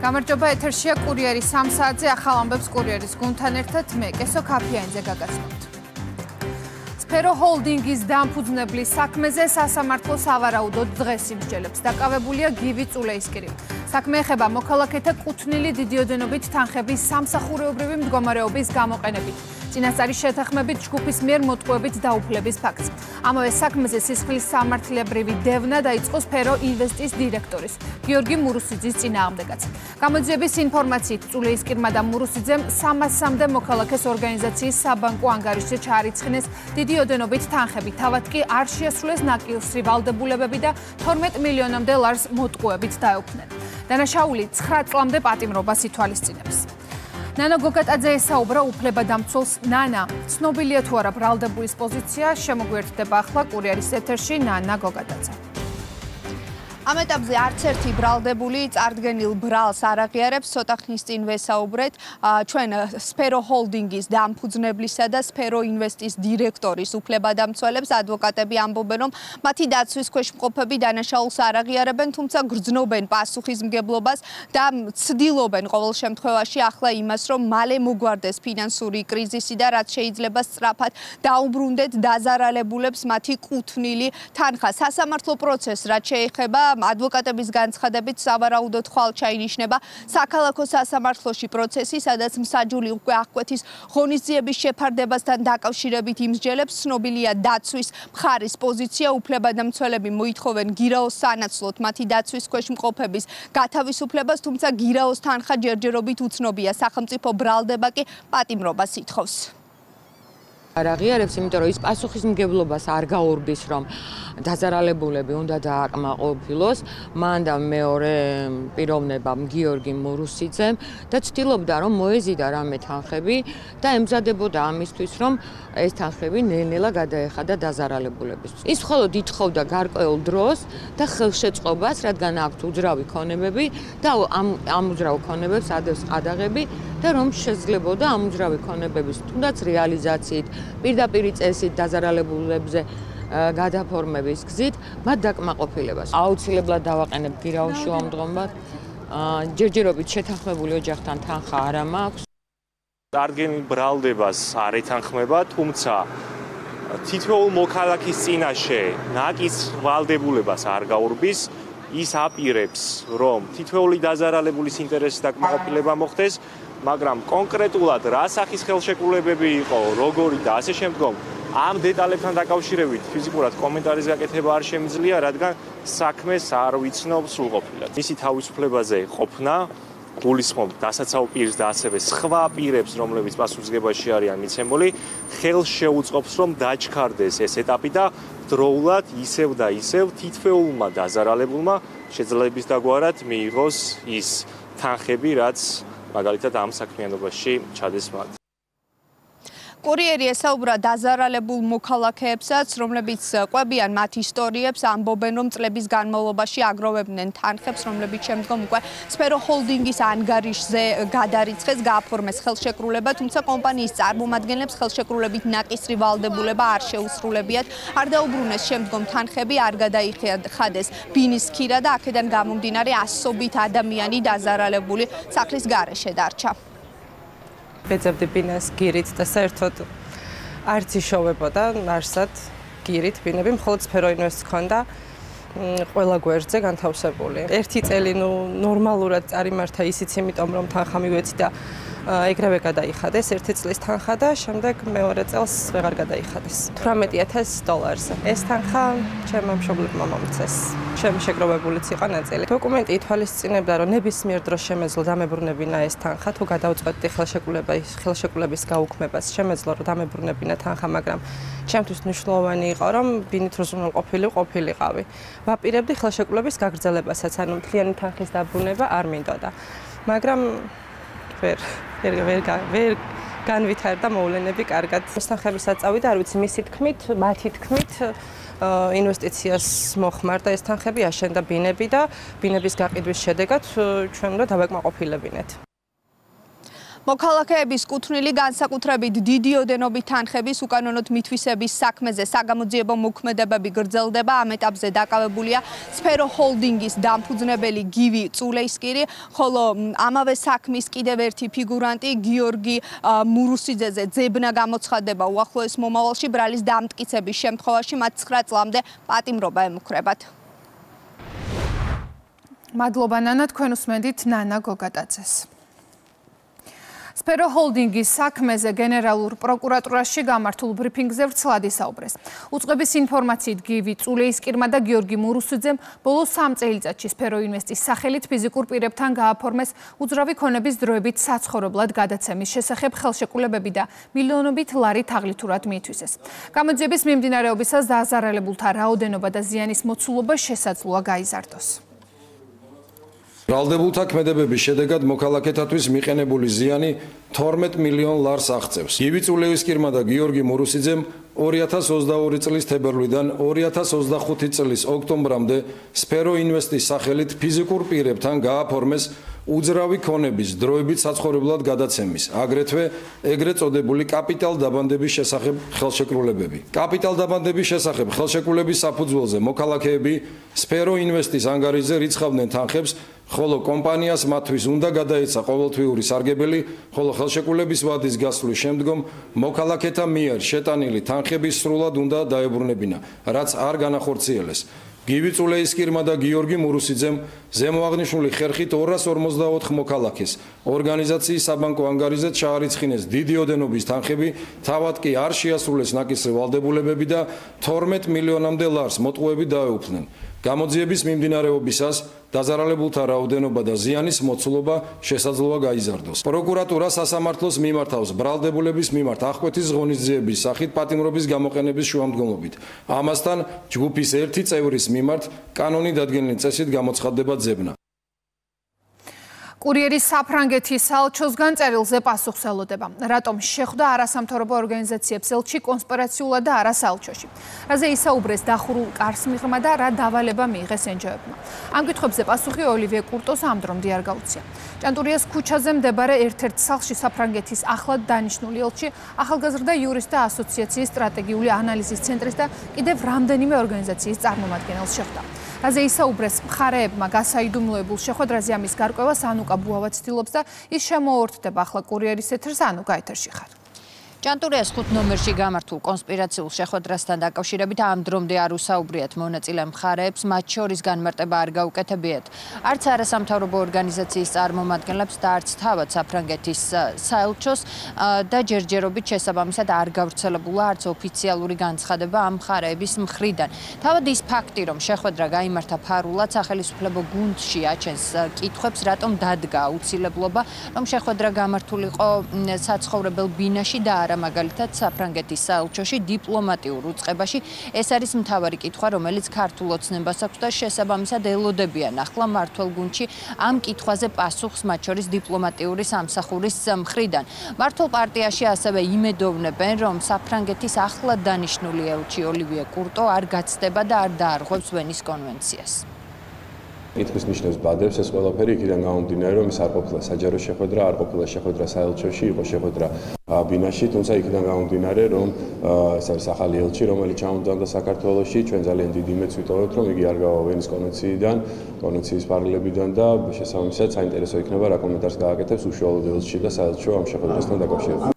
გამარჯობა, ეთერშია კურიერი 3 საათზე ახალ ამბებს კურიერის გუნდთან ერთად მე კესო ქაფიანიძე გაგაცნობთ. სფერო ჰოლდინგის დამფუძნებლის საქმეზე სასამართლო სავარაუდოდ დღეს იმსჯელებს. დაკავებულია გივი წულეისკირი. საქმე ეხება მოქალაქეთა კუთვნილი დიდი ოდენობით თანხების სამსახურეობრივი მდგომარეობის გამოყენებით. წინასწარი შეთანხმებით ჯგუფის მიერ მოტყუებით დაუფლების ფაქტს. ამავე საქმეზე სისხლის სამართლებრივი დევნა დაიწყო სფერო ინვესტის დირექტორის გიორგი მურუსიძის წინააღმდეგაც. გამოძიების ინფორმაციით წულეისკირმა და მურუსიძემ 300-მდე მოქალაქეს ორგანიზაციის საბანკო ანგარიშზე ჩაარიცხინეს დიდი ოდენობით თანხები, თავად კი არ შეასრულეს ნაკილსრი ვალდებულებები და 12 მილიონამდე ლარს მოტყუებით დაეუფლნენ. დანაშაული 9 წლამდე პატიმრობას ითვალისწინებს. ნანა გოგატაძე ესაუბრა უფლებადამცველს. ნანა, ცნობილია თუ არა ბრალდებულის პოზიცია? შემოგვიერთდება ახლა კურიერის ეთერში ნანა გოგატაძე. ამ ეტაპზე არც ერთი ბრალდებული წარდგენილ ბრალს არ აღიარებს. ცოტა ხნის წინ ვესაუბრეთ ჩვენ სფერო ჰოლდინგის დამფუძნებლისა და სფერო ინვესტის დირექტორის უფლებადამცველებს. ადვოკატები ამბობენ, რომ მათი დაცვის ქვეშ მყოფები დანაშაულს არ აღიარებენ, თუმცა გრძნობენ პასუხისმგებლობას და ცდილობენ ყოველ შემთხვევაში ახლა იმას, რომ მალე მოგვარდეს ფინანსური კრიზისი და რაც შეიძლება სწრაფად დაუბრუნდეთ დაზარალებულებს მათი კუთვნილი თანხა. სასამართლო პროცესს რაც შეეხება ადვოკატების განცხადებით სავარაუდოდ ხვალ ჩაინიშნება საქალაქო სასამართლოში პროცესი, სადაც მსაჯული უკვე აღკვეთის ღონისძიების შეფარდებასთან დაკავშირებით იმსჯელებს. ცნობილია დაცვის მხარის პოზიცია. უფლებადამცველები მოითხოვენ გირაოს სანაცვლოდ მათი დაცვის ქვეშ მყოფების გათავისუფლებას, თუმცა გირაოს თანხა ჯერჯერობით უცნობია. სახელმწიფო ბრალდება კი პატიმრობას ითხოვს. არ აღიარებს, იმიტომ რომ ის პასუხისმგებლობას არ გაურბის, რომ დაზარალებულები უნდა დააკმაყოფილოს. მან და მეორე პიროვნებამ გიორგი მურუსიძემ და ცდილობდა, რომ მოეზიდა რამე თანხები და ემზადებოდა ამისთვის, რომ ეს თანხები ნელ-ნელა გადაეხადა დაზარალებულებისთვის. ის მხოლოდ ითხოვდა გარკვეულ დროს და ხელშეწყობას, რადგან აქვთ უძრავი ქონებები და ამ უძრავ ქონებებს ადევს ყადაღები და რომ შესძლებოდა ამ უძრავი ქონებების თუნდაც რეალიზაციით, პირდაპირი წესით დაზარალებულებზე გადაფორმების გზით მათ დაკმაყოფილებას. აუცილებლად დავაყენებ გირაოს შუამდგომად. ჯერჯერობით შეთანხმებული ოჯახთან თანხა არა მაქვს. წარდგენილ ბრალდებას არ ეთანხმება, თუმცა თითოეულ მოქალაქის წინაშე ნაკის ვალდებულებას არ გაურბის. ის აპირებს, რომ თითოეული დაზარალებულის ინტერესის დაკმაყოფილება მოხდეს, მაგრამ კონკრეტულად რა სახის ხელშეკრულებები იყო, როგორი და ასე შემდგომ ამ დეტალებთან დაკავშირებით ფიზიკურად კომენტარის გაკეთება არ შემიძლია, რადგან საქმეს არ ვიცნობ სრულყოფილად. მისი თავისუფლებაზე ყოფნა გულისხმობ დასაცავ პირს და ასევე სხვა პირებს, რომლებიც პასუხისმგებაში არიან მიცემული, ხელს შეუწყობს, რომ დაჩქარდეს ეს ეტაპი და დროულად ისევ და ისევ თითოეულმა დაზარალებულმა შეძლების დაგვარად მიიღოს ის თანხები, რაც მაგალითად ამ საქმიანობაში ჩადეს მათ. კურიერი ესაუბრა დაზარალებულ მოქალაქეებსაც, რომლებიც ყვებიან მათ ისტორიებს, ამბობენ, რომ წლების განმავლობაში აგროვებდნენ თანხებს, რომლებიც შემდგომ უკვე სფერო ჰოლდინგის ანგარიშზე გადარიცხეს, გააფორმეს ხელშეკრულება, თუმცა კომპანიის წარმომადგენლებს ხელშეკრულებით ნაკისრი ვალდებულება არ შეუსრულებიათ, არ დაუბრუნეს შემდგომ თანხები, არ გადაიხადეს ბინის ქირა და აქედან გამომდინარე ასობით ადამიანი დაზარალებული სახლის გარეშე დარჩა. ვეძებდი ბინას გირით და საერთოდ არც იშოვებოდა არსად გირით ბინები, მხოლოდ სფერო ინვესტს ჰქონდა ყველა გვერდზე განთავსებული. ერთი წელი ნორმალურად წარიმართა ისიც იმიტომ, რომ თანხა მივეცი და ეგრევე გადაიხადეს ერთი წლის თანხა და შემდეგ მეორე წელს ვეღარ გადაიხადეს. $18,000-ზე. ეს თანხა ჩემმა მშობლებმა მომწეს. ჩემი შეგროვებულიც იყო ნაწილი. დოკუმენტი ითვალისწინებდა, რომ ნებისმიერ დროს შემეძლო დამებრუნებინა ეს თანხა, თუ გადავწყვეტდი ხელშეკრულების გაუქმებას, შემეძლო რომ დამებრუნებინა თანხა, მაგრამ ჩემთვის მნიშვნელოვანი იყო, რომ ბინით რზმუნყოფილი ყოფილიყავი. ვაპირებდი ხელშეკრულების გაგრძელებასაც, ანუ მთლიანი თანხის დაბრუნება არ მინდოდა. მაგრამ ვერ განვითარდა მოვლენები კარგად. ეს თანხების საწავი და არ ვიცი მისი თქმით, მათი თქმით ინვესტიციას მოხმარდა ეს თანხები, აშენდა ბინები და ბინების გაყიდვის შედეგად ჩვენ უნდა დავაკმაყოფილებინეთ. მოქალაქეების კუთვნილი განსაკუთრებით დიდი ოდენობით თანხების უკანონოდ მითვისების საქმეზე საგამოძიებო მოქმედებები გრძელდება. ამ ეტაპზე დაკავებულია სფერო ჰოლდინგის დამფუძნებელი გივი წულეისკირი, ხოლო ამავე საქმის კიდევ ერთი ფიგურანტი გიორგი მურუსიძეზე ძებნა გამოცხადება უახლოეს მომავალში ბრალის დამტკიცების შემთხვევაში მათ 9 წლამდე პატიმრობა ემუქრებათ. მადლობა ნანა, თქვენ უსმენთ ნანა გოგატაძეს. სფერო ჰოლდინგის საქმეზე გენერალურ პროკურატურაში გამართულ ბრიფინგზე ვრცლად ისაუბრეს. უწყების ინფორმაციით გივი წულეისკირმა და გიორგი მურუსიძემ ბოლო 3 წელიწადში სფერო ინვესტის სახელით ფიზიკურ პირებთან გააფორმეს უძრავი ქონების დროებით საცხოვრებლად გადაცემის შესახებ ხელშეკრულებები და მილიონობით ლარი თაღლითურად მიითვისეს. გამოძიების მიმდინარეობისას დაზარალებულთა რაოდენობა და ზიანის მოცულობა შესაძლოა გაიზარდოს. ბრალდებულთა ქმედებების შედეგად მოქალაქეთათვის მიყენებული ზიანი 12 მილიონ ლარს აღწევს. გივი წულეისკირმა და გიორგი მურუსიძემ 2022 წლის თებერვლიდან 2025 წლის ოქტომბრამდე სფერო ინვესტის სახელით ფიზიკურ პირებთან გააფორმეს უძრავი ქონების დროებით საცხოვრებლად გადაცემის, აგრეთვე ეგრეთ წოდებული კაპიტალ დაბანდების შესახებ ხელშეკრულებები. კაპიტალ დაბანდების შესახებ ხელშეკრულების საფუძველზე მოქალაქეები სფერო ინვესტის ანგარიშზე რიცხავდნენ თანხებს, ხოლო კომპანიას მათთვის უნდა გადაეცა ყოველთვიური სარგებელი, ხოლო ხელშეკრულების ვადის გასვლის შემდგომ მოქალაქეთა მიერ შეტანილი თანხები სრულად უნდა დაებრუნებინა, რაც არ განახორციელეს. გივი წულეისკირმა და გიორგი მურუსიძემ ზემოაღნიშნული ხერხით 254 მოქალაქეს ორგანიზაციის საბანკო ანგარიშზე ჩაარიცხინეს დიდი ოდენობის თანხები, თავად კი არ შეასრულეს ნაკისრი ვალდებულებები და 12 მილიონამდე ლარს მოტყუები დაეუფლნენ. გამოძიების მიმდინარეობისას დაზარალებულთა რაოდენობა და ზიანის მოცულობა შესაძლოა გაიზარდოს. პროკურატურა სასამართლოს მიმართავს ბრალდებულების მიმართ აღკვეთის ღონისძიების სახით პატიმრობის გამოყენების შუამდგომობით. ამასთან ჯგუფის ერთი წევრის მიმართ კანონი დადგენილი წესით გამოცხადდება ძებნა. კურიერის საფრანგეთის საელჩოსგან წერილზე პასუხს ელოდება. რატომ შეხვდა არასამთავრობო ორგანიზაციებს ელჩი კონსპირაციულად და არა საელჩოში? რაზე ისაუბრეს დახურულ კარს მიღმა და რა დავალება მიიღეს ენჯოებმა? ამ კითხვებზე პასუხი ოლივიე კურტოს ამ დრომდე არ გაუწია. ჭანტურიას ქუჩაზე მდებარე ერთ-ერთ სახლში საფრანგეთის ახლად დანიშნული ელჩი ახალგაზრდა იურისტთა ასოციაციის სტრატეგიული ანალიზის ცენტრის და კიდევ რამდენიმე ორგანიზაციის წარმომადგენელს შეხვდა. რაზე ისაუბრეს მხარეებმა გასაიდუმლოებულ შეხვედრაზე ამის გარკვევას ანუკა ბუავა ცდილობს და ის შემოუერთდება ახლა კურიერის ეთერს. ანუკა, ეთერში ხარ. ჭანტურიას 5 ნომერში გამართულ კონსპირაციულ შეხვედრასთან დაკავშირებით ამ დრომდე არ უსაუბრიათ მონაწილე მხარეებს, მათ შორის განმარტება არ გაუკეთებიათ არც არასამთავრობო ორგანიზაციის წარმომადგენლებს და არც თავად საფრანგეთის საელჩოს და ჯერჯერობით შესაბამისად არ გავრცელებულა არც ოფიციალური განცხადება ამ მხარეების მხრიდან. თავად ის ფაქტი, რომ შეხვედრა გაიმართა ფარულად, სახელმწიფო გუნდში აჩენს კითხვებს, რატომ დადგა აუცილებლობა, რომ შეხვედრა გამართულიყო საცხოვრებელ ბინაში და არა მაგალითად საფრანგეთის საელჩოში დიპლომატიურ უწყებაში. ეს არის მთავარი კითხვა, რომელიც ქართულ ოცნებას აქვს და შესაბამისად ელოდებიან ახლა მმართველ გუნდში ამ კითხვაზე პასუხს, მათ შორის დიპლომატიური სამსახურის მხრიდან. მმართველ პარტიაში ასევე იმედოვნებენ, რომ საფრანგეთის ახლად დანიშნული ელჩი ოლივიე კურტო არ გაცდება და არ დაარღვევს ვენის კონვენციას. კითხვის ნიშნებს ბადებს ეს ყველაფერი იქიდან გამომდინარე, რომ ის არ ყოფილა საჯარო შეხვედრა, არ ყოფილა შეხვედრა საელჩოში, იყო შეხვედრა ბინაში, თუმცა იქიდან გამომდინარე, რომ ეს არის ახალი ელჩი, რომელიც ჩამოვიდა საქართველოში, ჩვენ ძალიან დიდი იმედს ვიტოვებთ, რომ იგი არ გავა ვენის კონვენციიდან, კონვენციის ფარგლებიდან და შესაბამისად საინტერესო იქნება რა კომენტარს გააკეთებს უშუალოდ ელჩი და საელჩო ამ შეხვედრასთან დაკავშირებით.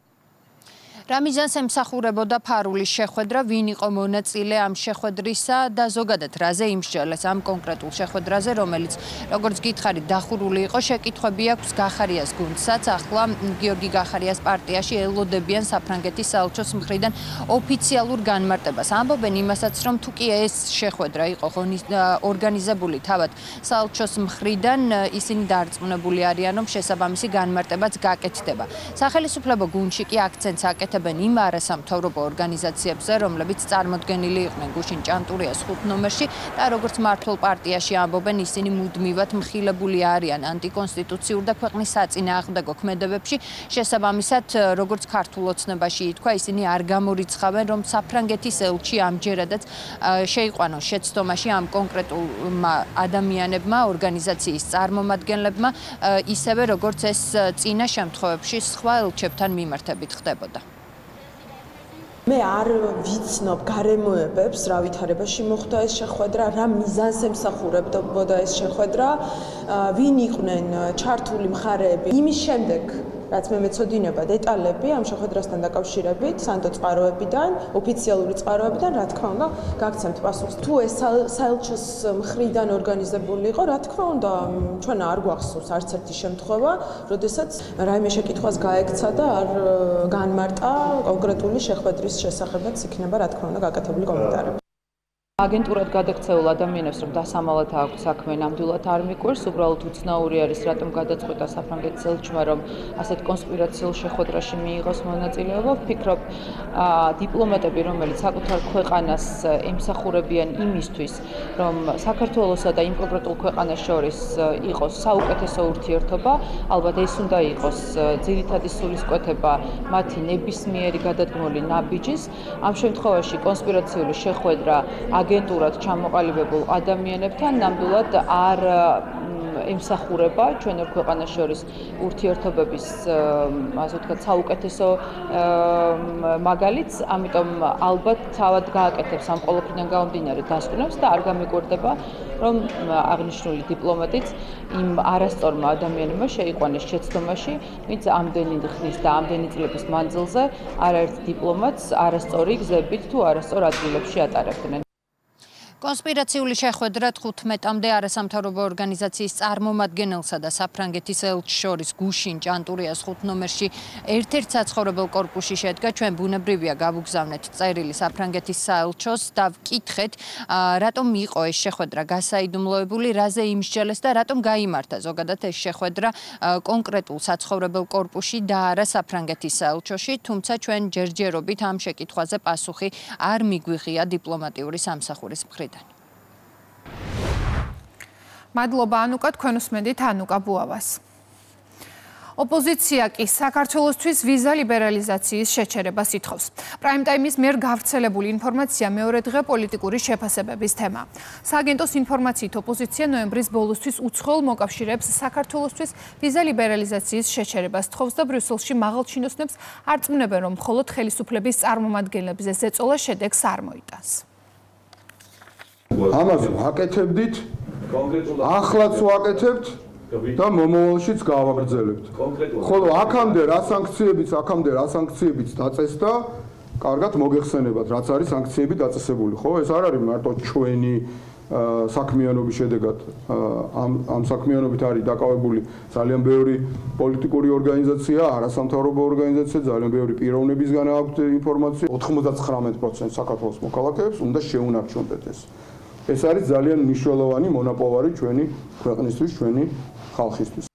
რა მიზანს ემსახურებოდა ფარული შეხვედრა, ვინ იყო მონაწილე ამ შეხვედრისა და ზოგადად რაზე იმსჯელეს ამ კონკრეტულ შეხვედრაზე, რომელიც როგორც გითხარით დახურული იყო, შეკითხვები აქვს გახარიას გუნდსაც, ახლა გიორგი გახარიას პარტიაში ელოდებიან საფრანგეთის საელჩოს მხრიდან ოფიციალურ განმარტებას. ამბობენ იმასაც, რომ თუ კი ეს შეხვედრა იყო ორგანიზებული თავად საელჩოს მხრიდან, ისინი დაარწმუნებული არიან, რომ შესაბამისი განმარტებაც გაკეთდება. სახელმწიფო გუნდში კი აქცენტს აკეთებს ეხებენ იმ არასამთავრობო ორგანიზაციებზე, რომლებიც წარმოდგენილი იყვნენ გუშინ ჭანტურიას 5 ნომერში და როგორც მართლ პარტიაში ამბობენ, ისინი მუდმივად მხილებული არიან ანტიკონსტიტუციურ და ქვეყნის საწინააღმდეგო ქმედებებში. შესაბამისად, როგორც ქართულ ოცნებაში ითქვა, ისინი არ გამორიცხავენ, რომ საფრანგეთის ელჩი ამჯერადაც შეიყვანოს შეცდომაში ამ კონკრეტულმა ადამიანებმა, ორგანიზაციის წარმომადგენლებმა, ისევე როგორც ეს წინა შემთხვევებში სხვა ელჩებთან მიმართებით ხდებოდა. მე არ ვიცნობ გარემოებებს, რა ვითარებაში მოხდა ეს შეხვედრა, რა მიზანს ემსახურებოდა ეს შეხვედრა, ვინ იყვნენ ჩართული მხარეები. იმის შემდეგ, რაც მე მეცოდინება დეტალები ამ შეხვედრასთან დაკავშირებით, სანდო წყაროებიდან, ოფიციალური წყაროებიდან, რა თქმა უნდა, გაგცემთ პასუხს. თუ ეს საელჩოს მხრიდან ორგანიზებული იყო, რა თქმა უნდა, ჩვენ არ გვახსოვს არც ერთი შემთხვევა, როდესაც რაიმე შეკითხვას გაექცა და არ განმარტა კონკრეტული შეხვედრის შესახებაც იქნება, რა თქმა უნდა, გაკეთებული კომენტარები. აგენტურად გადაქცეულ ადამიანებს რომ დასამალად აქვს საქმე, ნამდვილად არ მიკვირს, უბრალოდ უცნაური არის, რატომ გადაწყვიტა საფრანგეთის ელჩმა, რომ ასეთ კონსპირაციულ შეხვედრაში მიიღოს მონაწილეობა. ვფიქრობ, დიპლომატები, რომელიც საკუთარ ქვეყანას ემსახურებიან იმისთვის, რომ საქართველოსა და იმ კონკრეტულ ქვეყანას შორის იყოს საუკეთესო ურთიერთობა, ალბათ ეს უნდა იყოს ძირითადი სულისკვეთება მათი ნებისმიერი გადადგმული ნაბიჯის. ამ შემთხვევაში კონსპირაციული შეხვედრა აგენტურად ჩამოყალიბებულ ადამიანებთან ნამდვილად არ ემსახურება ჩვენ ორ ქვეყანას შორის ურთიერთობების, ასე ვთქვათ, საუკეთესო მაგალითს, ამიტომ ალბათ თავად გააკეთებს ამ ყოველფრიდან გამომდინარე დასკვნებს და არ გამიკვირდება, რომ აღნიშნული დიპლომატიც იმ არასწორმა ადამიანებმა შეიყვანეს შეცდომაში, ვინც ამდენი ხნის და ამდენი წლების მანძილზე არაერთ დიპლომატს არასწორი გზებით თუ არასწორ ადგილებში ატარებდნენ. კონსპირაციული შეხვედრა 15-მდე არასამთავრობო ორგანიზაციის წარმომადგენელსა და საფრანგეთის ელჩს შორის გუშინ ჭანტურიას 5 ნომერში ერთ-ერთ საცხოვრებელ კორპუსში შედგა. ჩვენ ბუნებრივია გავუგზავნეთ წერილი საფრანგეთის საელჩოს და ვკითხეთ, რატომ იყო ეს შეხვედრა გასაიდუმლოებული, რაზე იმსჯელეს და რატომ გაიმართა ზოგადად ეს შეხვედრა კონკრეტულ საცხოვრებელ კორპუსში და არა საფრანგეთის საელჩოში, თუმცა ჩვენ ჯერჯერობით ამ შეკითხვაზე პასუხი არ მიგვიღია დიპლომატიური სამსახურის მხრიდან. მადლობა ანუკა, თქვენ უსმენთ ანუკა ბუავას. ოპოზიცია კი საქართველოსთვის ვიზა ლიბერალიზაციის შეჩერებას ითხოვს. პრაიმ ტაიმის მიერ გავრცელებული ინფორმაცია მეორე დღე პოლიტიკური შეფასებების თემა. სააგენტოს ინფორმაციით ოპოზიცია ნოემბრის ბოლოსთვის უცხოელ მოკავშირეებს საქართველოსთვის ვიზა ლიბერალიზაციის შეჩერებას თხოვს და ბრიუსელში მაღალჩინოსნებს არწმუნებენ, რომ მხოლოდ ხელისუფლების წარმომადგენლებზე ზეწოლა შედეგს არ მოიტანს. ამას ვაკეთებდით, ახლაც ვაკეთებთ და მომავალშიც გავაგრძელებთ. ხოლო აქამდე რა სანქციებიც დაწესდა, კარგად მოგეხსენებათ, რაც არის სანქციები დაწესებული, ხო? ეს არ არის მარტო ჩვენი საქმიანობის შედეგად. ამ საქმიანობით არის დაკავებული ძალიან ბევრი პოლიტიკური ორგანიზაცია, არასამთავრობო ორგანიზაცია, ძალიან ბევრი პიროვნებისგან აქვთ ინფორმაცია. 99% საქართველოს მოქალაქეებს უნდა შეუნარჩუნდეთ ეს. ეს არის ძალიან მნიშვნელოვანი მონაპოვარი ჩვენი ქვეყნისთვის, ჩვენი ხალხისთვის.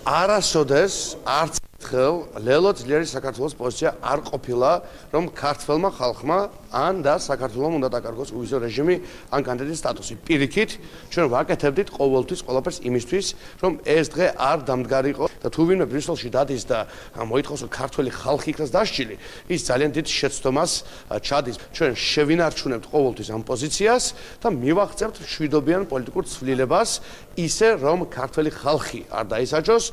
არასოდეს არც ერთხელ ლელო ძლიერი საქართველოს პოზიცია არ ყოფილა, რომ ქართველმა ხალხმა ან და საქართველოს უნდა დაკარგოს უვიზო რეჟიმი ან კანდიდატის სტატუსი. პირიქით, ჩვენ ვაკეთებდით ყოველთვის ყველაფერს იმისთვის, რომ ეს დღე არ დამდგარიყო და თუ ვინმე ბრიუსელში დადის და მოითხოვს, რომ ქართველი ხალხი იქნას დასჯილი, ის ძალიან დიდ შეცდომას ჩადის. ჩვენ შევინარჩუნებთ ყოველთვის ამ პოზიციას და მივაღწევთ მშვიდობიან პოლიტიკურ ცვლილებას, ისე რომ ქართველი ხალხი არ დაისაჯოს.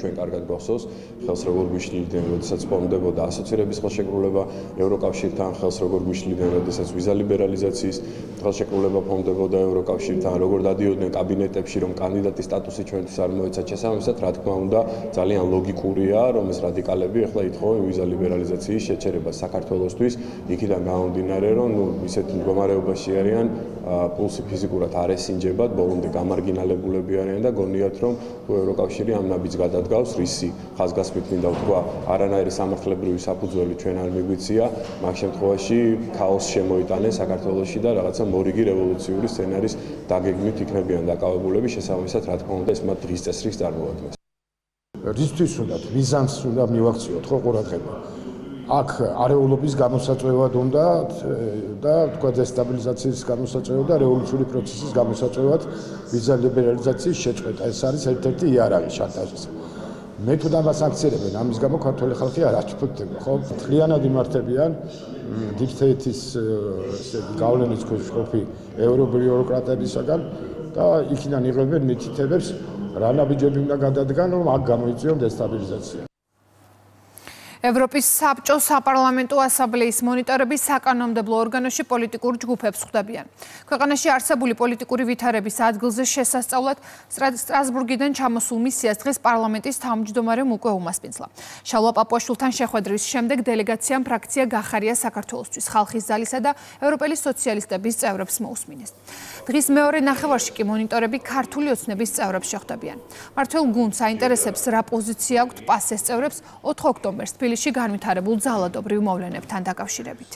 ჩვენ კარგად გვახსოვს ხელს როგორ გვიშლიდან, როდესაც პონდებოდა ასოცირების ხელშეკრულება ევროკავშირთან, ხელს როგორ გვიშლიდან, როდესაც ვიზა ლიბერალიზაციის ხელშეკრულება პონდებოდა ევროკავშირთან, როგორ დადიოდნენ კაბინეტებში, რომ კანდიდატის სტატუსი ჩვენთვის არ მოეცათ. შესაბამისად, რა თქმა უნდა, ძალიან ლოგიკურია, რომ ეს რადიკალები ახლა ითხოვენ ვიზა ლიბერალიზაციის შეჩერებას საქართველოსთვის, იქიდან გამომდინარე, რომ ისეთ მდგომარეობაში არიან, პულსი ფიზიკურად არ ესინჯებათ, ბოლომდე გამარგინალებულები არიან და გონიათ, რომ თუ ევროკავშირი ამ ნაბიჯს გადადგავს, რისი ხაზგასმით მინდა ვთქვა, არანაირი სამართლებრივი საფუძველი ჩვენ არ მიგვიწია, მაგ შემთხვევაში ქაოსს შემოიტანეს საქართველოში და რაღაცა მორიგი რევოლუციური სცენარის დაგეგმით იქნებიან დაკავებულები, შესაბამისად, რა თქმა უნდა, ეს მათ დღის წესრიგს წარმოადგენს. რისთვის უნდათ, მიზანს უნდა მივახციოთ ხო ყურადღება. აქ არეულობის გამოსაწვევად უნდა და თქვა დესტაბილიზაციის გამოსაწვევად და რევოლუციური პროცესის გამოსაწვევად ვიზა ლიბერალიზაციის შეწყვეტა. ეს არის ერთ-ერთი იარაღი შანტაჟის. მე თუ დამასანქცირებენ, ამის გამო ქართველი ხალხი არ აჩვენდება, ხო? მთლიანად იმართებიან დიქტატის გავლენის ქვეშ ყოფი ევრობიუროკრატებისაგან და იქიდან იღებენ მითითებებს, რა ნაბიჯები უნდა გადადგან, რომ აქ გამოიწვიონ დესტაბილიზაცია. ევროპის საბჭო საპარლამენტო ასამბლეის მონიტორები საკანონმდებლო ორგანოში პოლიტიკურ ჯგუფებს ხვდებიან. ქვეყანაში არსებული პოლიტიკური ვითარების ადგილზე შესასწავლად სტრასბურგიდან ჩამოსულ მისიას დღეს პარლამენტის თავმჯდომარემ უკვე უმასპინძლა. შალვა პაპუაშვილთან შეხვედრის შემდეგ დელეგაციამ ფრაქცია გახარია საქართველოსთვის ხალხის ძალისა და ევროპელი სოციალისტების წევრებს მოусმინეს. დღის მეორე ნახევარში კი მონიტორები ქართული ოცნების წევრებს შეხვდებიან. მართველ გუნდს აინტერესებს რა პოზიცია აქვთ პასეს წევრებს 4 ოქტომბერს თბილისში განვითარებულ ძალადობრივ მოვლენებთან დაკავშირებით.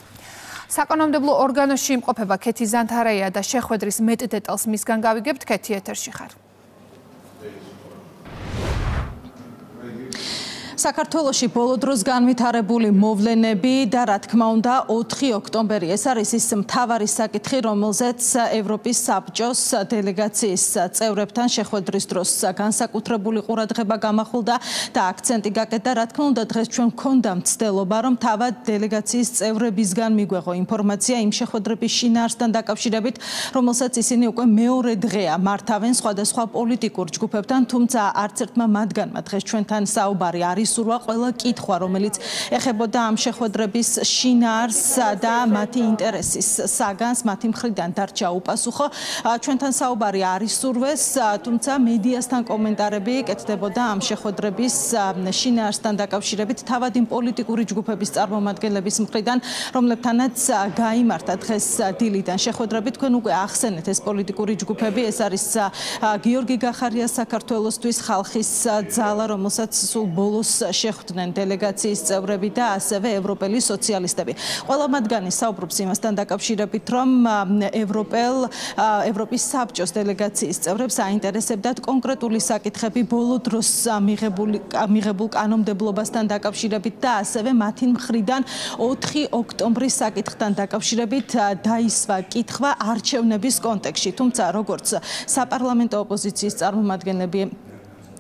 საკანონმდებლო ორგანოში იმყოფება ქეთი ზანთარაია და შეხვედრის მეტ დეტალს მისგან გავიგებთ. ქეთი, ეთერში ხარ. საქართველოში ბოლო დროს განვითარებული მოვლენები და რა თქმა უნდა 4 ოქტომბერი ეს არის ის მთავარი საკითხი, რომელზეც ევროპის საბჭოს დელეგაციის წევრებთან შეხვედრის დროს განსაკუთრებული ყურადღება გამახვილდა და აქცენტი გაკეტა. რა თქმა უნდა დღეს ჩვენ გვქონდა მცდელობა, რომ თავად დელეგაციის წევრებისგან მიგვეღო ინფორმაცია იმ შეხვედრების შინაარსთან დაკავშირებით, რომელსაც ისინი უკვე მეორე დღეა მართავენ სხვადასხვა პოლიტიკურ ჯგუფებთან, თუმცა არც ერთმა მათგანმა დღეს ჩვენთან საუბარი არ ისურვა. ყველა კითხვა, რომელიც ეხებოდა ამ შეხვედრების შინაარსს და მათი ინტერესის საგანს, მათი მხრიდან დარჩა უპასუხო. ჩვენთან საუბარი არ ისურვეს, თუმცა მედიასთან კომენტარები კეთდებოდა ამ შეხვედრების შინაარსთან დაკავშირებით თავად იმ პოლიტიკური ჯგუფების წარმომადგენლების მხრიდან, რომლებთანაც გაიმართა დღეს დილიდან შეხვედრები. თქვენ უკვე ახსენეთ ეს პოლიტიკური ჯგუფები, ეს არის გიორგი გახარია საქართველოსთვის ხალხის ძალა, რომელსაც სულ ბოლოს შეხვდნენ დელეგაციის წევრები და ასევე ევროპელი სოციალისტები. ყველა მათგანი საუბრობს იმასთან დაკავშირებით, რომ ევროპის საბჭოს დელეგაციის წევრებს აინტერესებდათ კონკრეტული საკითხები ბოლო დროს მიღებულ კანონმდებლობასთან დაკავშირებით და ასევე მათი მხრიდან 4 ოქტომბრის საკითხთან დაკავშირებით დაისვა კითხვა არჩევნების კონტექსტში. თუმცა როგორც საპარლამენტო ოპოზიციის წარმომადგენლები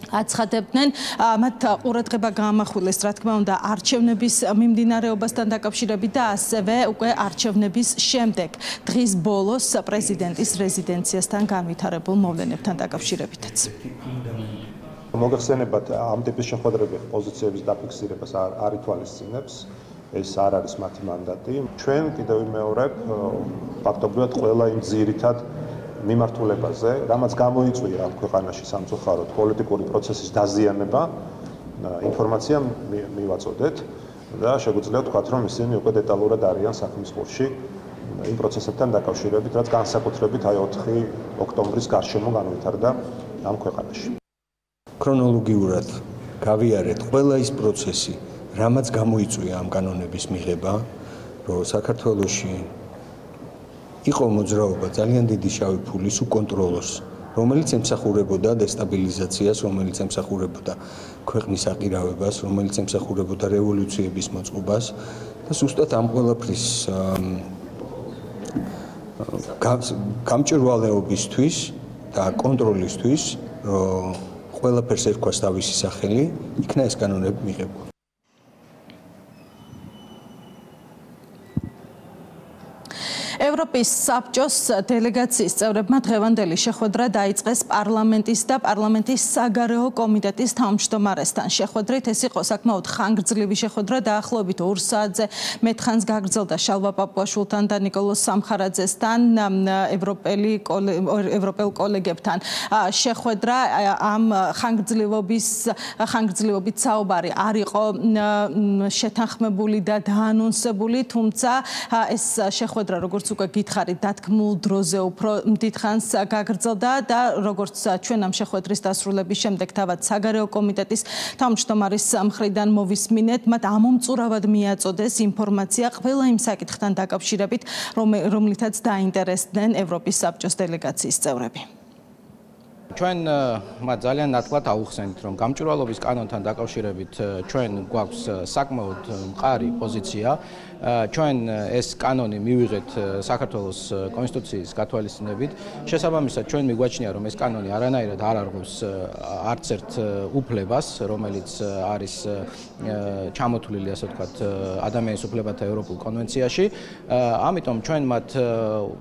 აცხადებდნენ, მათ ყურადღება გაამახვილეს, რა თქმა უნდა, არჩევნების მიმდინარეობასთან დაკავშირებით და ასევე უკვე არჩევნების შემდეგ დღის ბოლოს პრეზიდენტის რეზიდენციასთან განვითარებულ მოვლენებთან დაკავშირებითაც. მოგეხსენებათ, ამ ტიპის შეხვედრები პოზიციების დაფიქსირებას არ ითვალისწინებს. ეს არ არის მათი მანდატი. ჩვენ კიდევ ვიმეორებ, ფაქტობრივად ყველა იმ ძირითად მიმართულებაზე, რამაც გამოიწვია ამ ქვეყანაში სამწუხაროდ პოლიტიკური პროცესის დაზიანება, ინფორმაცია მივაწოდეთ და შეგვიძლია ვთქვათ, რომ ისინი უკვე დეტალურად არიან საქმის ყურში იმ პროცესებთან დაკავშირებით, რაც განსაკუთრებით აი 4 ოქტომბრის გარშემო განვითარდა ამ ქვეყანაში. ქრონოლოგიურად გავიარეთ ყველა ის პროცესი, რამაც გამოიწვია ამ კანონების მიღება, რომ საქართველოში იყო მოძრაობა ძალიან დიდი შავი ფულის უკონტროლოს, რომელიც ემსახურებოდა დესტაბილიზაციას, რომელიც ემსახურებოდა ქვეყნის აყირავებას, რომელიც ემსახურებოდა რევოლუციების მოწყობას და ზუსტად ამ ყველაფრის გამჭვირვალეობისთვის და კონტროლისთვის, რომ ყველაფერს ერქვას თავისი სახელი, იქნა ეს კანონები მიღებული. ევროპის საბჭოს დელეგაციის წევრებმა დღევანდელი შეხვედრა დაიწყეს პარლამენტის და პარლამენტის საგარეო კომიტეტის თავმჯდომარესთან. შეხვედრით ეს იყო საკმაოდ ხანგრძლივი შეხვედრა, დაახლოებით 2 საათზე მეტხანს გაგრძელდა შალვა პაპუაშვილთან და ნიკოლოზ სამხარაძესთან, ევროპელ კოლეგებთან. შეხვედრა ამ ხანგრძლივობით საუბარი არ იყო შეთანხმებული და დაანონსებული, თუმცა ეს შეხვედრა როგორც უკვე გითხარით, დათქმულ დროზე უფრო დიდხანს გაგრძელდა და როგორც ჩვენ ამ შეხვედრის დასრულების შემდეგ თავად საგარეო კომიტეტის თავმჯდომარის მხრიდან მოვისმინეთ, მათ ამომწურავად მიაწოდეს ინფორმაცია ყველა იმ საკითხთან დაკავშირებით, რომლითაც დაინტერესდნენ ევროპის საბჭოს დელეგაციის წევრები. ჩვენ მათ ძალიან ნათლად აუხსენით, რომ გამჭვირვალობის კანონთან დაკავშირებით ჩვენ გვაქვს საკმაოდ მყარი პოზიცია. ჩვენ ეს კანონი მივიღეთ საქართველოს კონსტიტუციის გათვალისწინებით. შესაბამისად, ჩვენ მიგვაჩნია, რომ ეს კანონი არანაირად არ არღვევს არც ერთ უფლებას, რომელიც არის ჩამოთვლილი, ასე ვთქვათ, ადამიანის უფლებათა ევროპულ კონვენციაში. ამიტომ ჩვენ მათ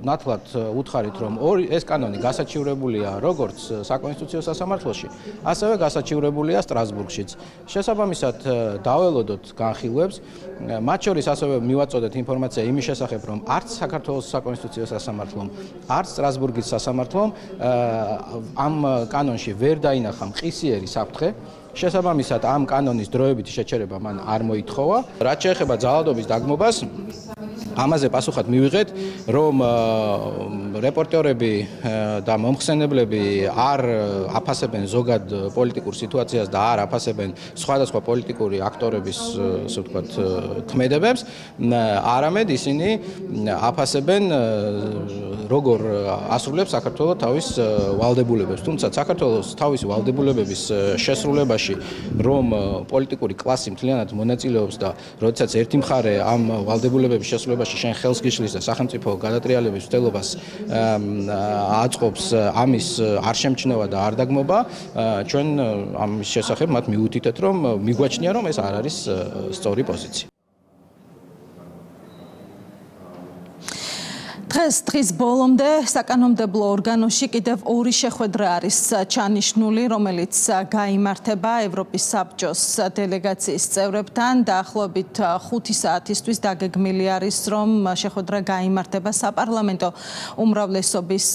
ნათლად უთხარით, რომ ეს კანონი გასაჩივრებულია როგორც საკონსტიტუციო სასამართლოში, ასევე გასაჩივრებულია სტრასბურგშიც. შესაბამისად, დაველოდოთ განხილვებს, მათ შორის ასევე მივაწოდეთ ინფორმაცია იმის შესახებ, რომ არც საქართველოს საკონსტიტუციო სასამართლომ, არც სტრასბურგის სასამართლომ ამ კანონში ვერ დაინახა მყისიერი საფრთხე. შესაბამისად, ამ კანონის დროებითი შეჩერება მან არ მოითხოვა. რაც შეეხება ძალადობის დაგმობას, ამაზე პასუხად მივიღეთ, რომ რეპორტერები და მომხსენებლები არ აფასებენ ზოგად პოლიტიკურ სიტუაციას და არ აფასებენ სხვადასხვა პოლიტიკური აქტორების, ასე ვთქვათ, ქმედებებს, არამედ ისინი აფასებენ როგორ ასრულებს საქართველოს თავის ვალდებულებებს. თუმცა საქართველოს თავისი ვალდებულებების შესრულებაში, რომ პოლიტიკური კლასი მთლიანად მონაწილეობს და როდესაც ერთი მხარე ამ ვალდებულებების შესრულებაში შენ ხელს გიშლის და სახელმწიფო გადატრიალების მცდელობას აწყობს, ამის არ შემჩნევა და არ დაგმობა, ჩვენ ამის შესახებ მათ მიუთითეთ, რომ მიგვაჩნია, რომ ეს არ არის სწორი პოზიცია. დღის ბოლომდე საკანონმდებლო ორგანოში კიდევ ორი შეხვედრა არის ჩანიშნული, რომელიც გაიმართება ევროპის საბჭოს დელეგაციის წევრებთან. დაახლოებით 5 საათისთვის დაგეგმილი არის, რომ შეხვედრა გაიმართება საპარლამენტო უმრავლესობის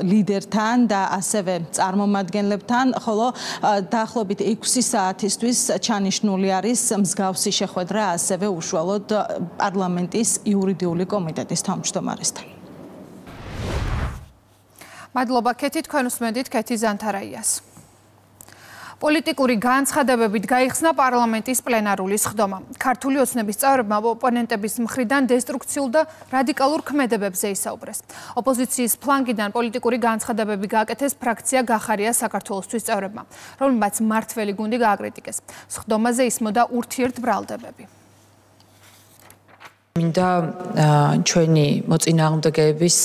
ლიდერთან და ასევე წარმომადგენლებთან, ხოლო დაახლოებით 6 საათისთვის ჩანიშნული არის მსგავსი შეხვედრა ასევე უშუალოდ პარლამენტის იურიდიული კომიტეტის თავმჯდომარესთან. მადლობა კეთი, თქვენ უსმენთ კეთი ზანთარაიას. პოლიტიკური განცხადებებით გაიხსნა პარლამენტის პლენარული სხდომა. ქართული ოცნების წევრებმა ოპონენტების მხრიდან დესტრუქციულ და რადიკალურ ქმედებებზე ისაუბრეს. ოპოზიციის ფლანგიდან პოლიტიკური განცხადებები გააკეთეს ფრაქცია გახარია საქართველოსთვის წევრებმა, რომელმაც მმართველი გუნდი გააკრიტიკეს. სხდომაზე ისმოდა ურთიერთბრალდებები. მინდა ჩვენი მოწინააღმდეგეების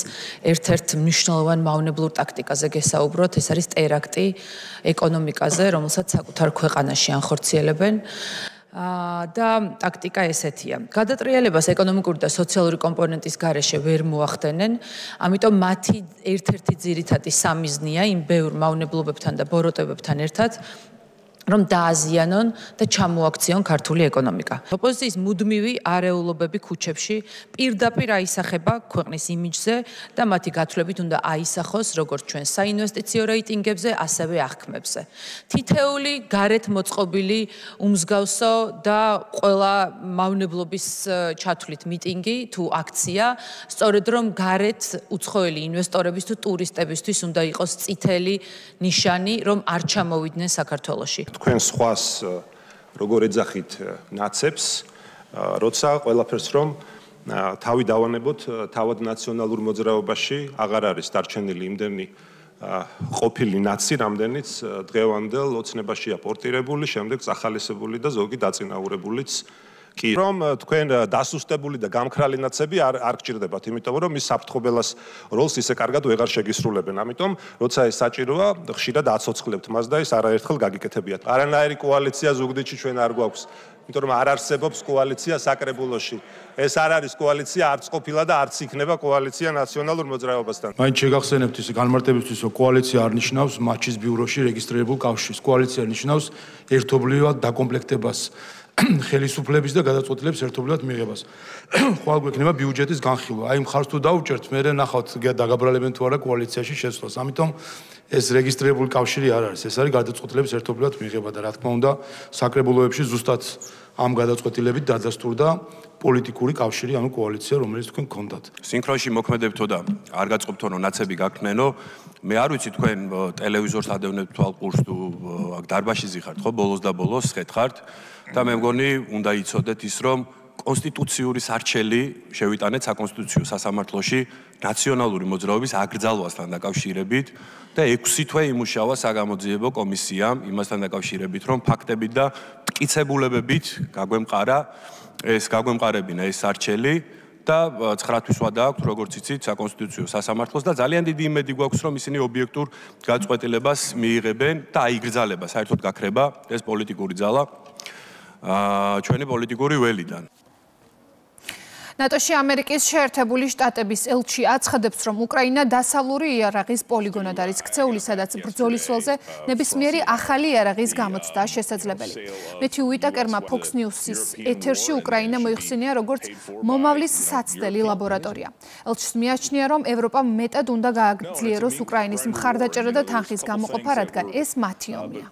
ერთ-ერთ მნიშვნელოვან მავნებლურ ტაქტიკაზე გესაუბროთ, ეს არის ტერაქტი ეკონომიკაზე, რომელსაც საკუთარ ქვეყანაში ანხორციელებენ. და ტაქტიკა ესეთია. გადატრიალებას ეკონომიკური და სოციალური კომპონენტის გარეშე ვერ მოახდენენ, ამიტომ მათი ერთ-ერთი ძირითადი სამიზნეა იმ ბევრ მავნებლობებთან და ბოროტებებთან ერთად რომ დააზიანონ და ჩამოაქციონ ქართული ეკონომიკა. ოპოზიციის მუდმივი არეულობები ქუჩებში პირდაპირ აისახება ქვეყნის იმიჯზე და მათი გათვლებით უნდა აისახოს როგორც ჩვენ საინვესტიციო რეიტინგებზე, ასევე აღქმებზე. თითეული გარეთ მოწყობილი უმსგავსო და ყველა მავნებლობის ჩათვლით მიტინგი თუ აქცია, სწორედ რომ გარეთ უცხოელი ინვესტორების თუ ტურისტებისთვის უნდა იყოს წითელი ნიშანი, რომ არ ჩამოვიდნენ საქართველოში. თქვენ სხვას როგორ ეძახით ნაცებს, როცა ყველაფერს რომ თავი დავანებოთ თავად ნაციონალურ მოძრაობაში აღარ არის დარჩენილი იმდენი ყოფილი ნაცი, რამდენიც დღევანდელ ოცნებაშია პორტირებული, შემდეგ სახალისებული და ზოგი დაწინაურებულიც კი. რომ თქვენ დასუსტებული და გამქრალი ნაცები არ გჭირდებათ, იმიტომ რომ ის საფრთხობელას როლს ისე კარგად ვეღარ შეგისრულებენ. ამიტომ, როცა ეს საჭიროა, ხშირად აცოცხლებთ მას და ის არაერთხელ გაგიკეთებიათ. არანაირი კოალიცია ზუგდიდში ჩვენ არ გვაქვს, იმიტომ რომ არ არსებობს კოალიცია საკრებულოში. ეს არ არის კოალიცია, არც ყოფილა და არც იქნება კოალიცია ნაციონალურ მოძრაობასთან. მაინც შეგახსენებთ ის განმარტებისთვის, რომ კოალიცია არ ნიშნავს მაჩის ბიუროში რეგისტრირებულ კავშირს. კოალიცია ნიშნავს ერთობლივად დაკომპლექტებას ხელისუფლების და გადაწყვეტილების ერთობლივად მიღებას. ხვალ გვექნება ბიუჯეტის განხილვა. აი მხარს თუ დაუჭერთ, მე ნახავთ დაგაბრალებენ თუ არა კოალიციაში შესვლას. ამიტომ ეს რეგისტრირებული კავშირი არ არის, ეს არის გადაწყვეტილების ერთობლივად მიღება და რა თქმა უნდა, საკრებულოებში ზუსტად ამ გადაწყვეტილებით დადასტურდა პოლიტიკური კავშირი, ანუ კოალიცია, რომელიც თქვენ გქონდათ. სინქრონში მოქმედებთო და არ გაწყობთო, რომ ნაცები გაქნენო, მე არ ვიცი თქვენ ტელევიზორს ადევნებთ თვალყურს თუ დარბაზში ზიხართ, ხო, ბოლოს და ბოლოს ხეთხართ. და მე მგონი უნდა იცოდეთ ის, რომ კონსტიტუციური სარჩელი შევიტანეთ საკონსტიტუციო სასამართლოში ნაციონალური მოძრაობის აკრძალვასთან დაკავშირებით და 6 თვე იმუშავა საგამოძიებო კომისიამ იმასთან დაკავშირებით, რომ ფაქტებით და მტკიცებულებებით გაგვემყარებინა ეს სარჩელი და 9 თვის ვადა აქვს, როგორც იცით, საკონსტიტუციო სასამართლოს და ძალიან დიდი იმედი გვაქვს, რომ ისინი ობიექტურ გაწყვეტილებას მიიღებენ და აიგრძალება, საერთოდ გაქრება ეს პოლიტიკური ძალა ჩვენი პოლიტიკური ველიდან. ნატოში ამერიკის შეერთებული შტატების ელჩი აცხადებს, რომ უკრაინა დასავლური იარაღის პოლიგონად არის ქცეული, სადაც ბრძოლის ველზე ნებისმიერი ახალი იარაღის გამოცდა შესაძლებელი. მეთიუ უიტაკერმა Fox News-ის ეთერში უკრაინა მოიხსენია როგორც მომავლის საცდელი ლაბორატორია. ელჩს მიაჩნია, რომ ევროპამ მეტად უნდა გააგრძელოს უკრაინის მხარდაჭერა და თანხის გამოყოფა, რადგან ეს მათი ომია.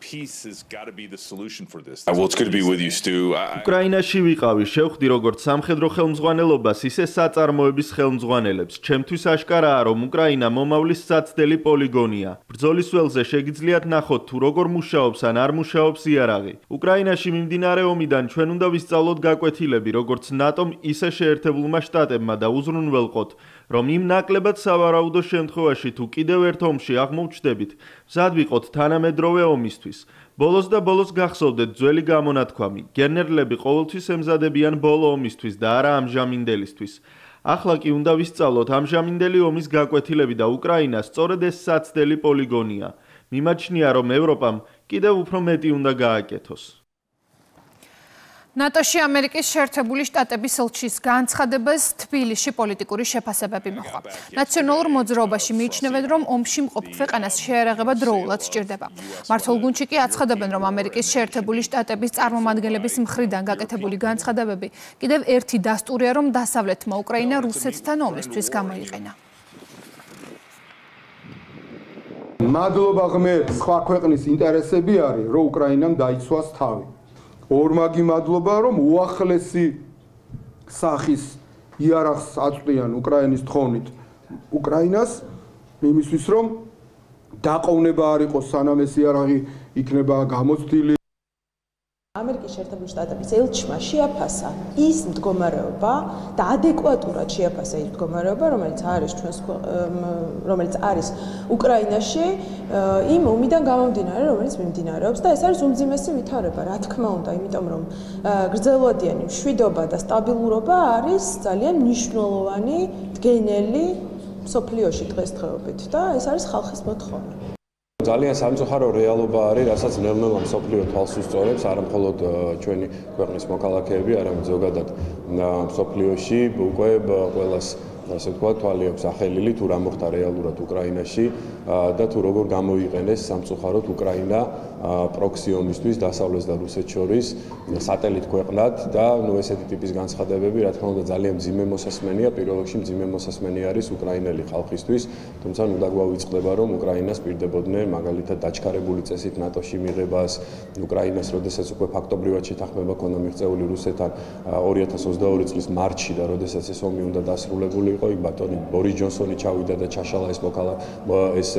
უკრაინაში ვიყავი, შევხვდი როგორც სამხედრო ხელმძღვანელობას, ისე საწარმოების ხელმძღვანელებს. ჩემთვის აშკარაა, რომ უკრაინა მომავლის საცდელი პოლიგონია. ბრძოლის ველზე შეგიძლიათ ნახოთ, თუ როგორ მუშაობს ან არ მუშაობს იარაღი. უკრაინაში მიმდინარე ომიდან ჩვენ უნდა ვისწავლოთ გაკვეთილები, როგორც ნატომ, ისე შეერთებულმა შტატებმა და უზრუნველყოთ, რომ იმ ნაკლებად სავარაუდო შემთხვევაში თუ კიდევ ერთ ომში აღმოჩნდებით, მზად ვიყოთ თანამედროვე ომისთვის. ბოლოს და ბოლოს გახსოვდეთ ძველი გამონათქვამი. გენერლები ყოველთვის ემზადებიან ბოლო ომისთვის და არა ამჟამინდელისთვის. ახლა კი უნდა ვისწავლოთ ამჟამინდელი ომის გაკვეთილები და უკრაინა სწორედ ეს საცდელი პოლიგონია. მიმაჩნია, რომ ევროპამ კიდევ უფრო მეტი უნდა გააკეთოს. ნატოში ამერიკის შეერთებული შტატების ელჩის განცხადებას თბილისში პოლიტიკური შეფასებები მოჰყვა. ნაციონალურ მოძრაობაში მიიჩნევენ, რომ ომში მყოფ ქვეყანას შეერაღება დროულად სჭირდება. მმართველ გუნდში კი აცხადებენ, რომ ამერიკის შეერთებული შტატების წარმომადგენლების მხრიდან გაკეთებული განცხადებები კიდევ ერთი დასტურია, რომ დასავლეთმა უკრაინა რუსეთთან ომისთვის გამოიყენა. მადლობა ღმერთს, სხვა ქვეყნის ინტერესები არის, რომ უკრაინამ დაიცვას თავი. ორმაგი მადლობა, რომ უახლესი სახის იარაღს აწვდიან უკრაინის თხოვნით უკრაინას, იმისთვის რომ დაყოვნება არ იყოს, სანამ ეს იარაღი იქნება გამოცდილი. ამერიკის შეერთებული შტატების ელჩმა შეაფასა ის მდგომარეობა და ადეკვატურად შეაფასა ის მდგომარეობა, რომელიც არის უკრაინაში იმ ომიდან გამომდინარე, რომელიც მიმდინარეობს და ეს არის უმძიმესი ვითარება, რა თქმა უნდა, იმიტომ რომ გრძელვადიანი მშვიდობა და სტაბილურობა არის ძალიან მნიშვნელოვანი დგენელი მსოფლიოში დღესდღეობით და ეს არის ხალხის მოთხოვნა. ძალიან სამწუხარო რეალობა არის, რასაც ნელ-ნელა მსოფლიო თვალს უსწორებს, არა მხოლოდ ჩვენი ქვეყნის მოქალაქეები, არამედ ზოგადად მსოფლიოში უკვე ყველას ასე ვთქვათ, თვალი აქვს ახელილი თუ რა მოხდა რეალურად უკრაინაში და თუ როგორ გამოიყენეს სამწუხაროდ უკრაინა პროქსი ომისთვის დასავლეთს და რუსეთს შორის სატელიტ ქვეყნად და ესეთი ტიპის განცხადებები, რა თქმა უნდა, ძალიან მძიმე მოსასმენია, პირველ რიგში მძიმე მოსასმენი არის უკრაინელი ხალხისთვის, თუმცა ნუ დაგვავიწყდება, რომ უკრაინას პირდებოდნენ მაგალითად დაჩქარებული წესით ნატოში მიღებას, უკრაინას, როდესაც უკვე ფაქტობრივად შეთანხმება ქონდა მიღწეული რუსეთთან 2022 წლის მარტში და როდესაც ეს ომი უნდა დასრულებული იყო, იქ ბატონი ბორის ჯონსონი ჩავიდა და ჩაშალა ეს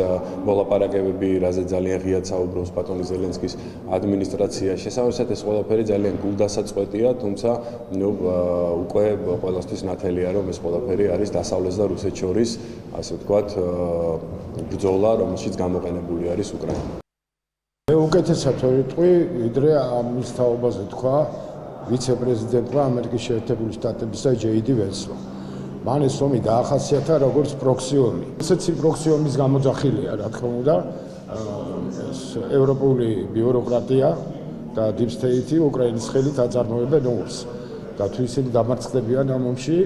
მოლაპარაკებები, რაზე ძალიან ღიად საუბრობს ბატონი ზელენსკის ადმინისტრაცია. შესაბამისად ეს ყველაფერი ძალიან გულდასაწყვეტია, თუმცა უკვე ყველასთვის ნათელია, რომ ეს ყველაფერი არის დასავლეთს და რუსეთს შორის, ასე ვთქვათ, ბრძოლა, რომელშიც გამოყენებული არის უკრაინა. მე უკეთესად ვიტყვი, ვიდრე ამის თაობაზე თქვა ვიცე-პრეზიდენტმა ამერიკის შეერთებული შტატებისა ჯეიდი ვენსმა. მან ეს ომი დაახასიათა როგორც პროქსი ომი. ესეც პროქსი ომის გამოძახილია, რა თქმა უნდა, ევროპული ბიუროკრატია და deep state უკრაინის ხელით აწარმოებენ ომს. და თუ ისინი დამარცხდებიან ამ ომში,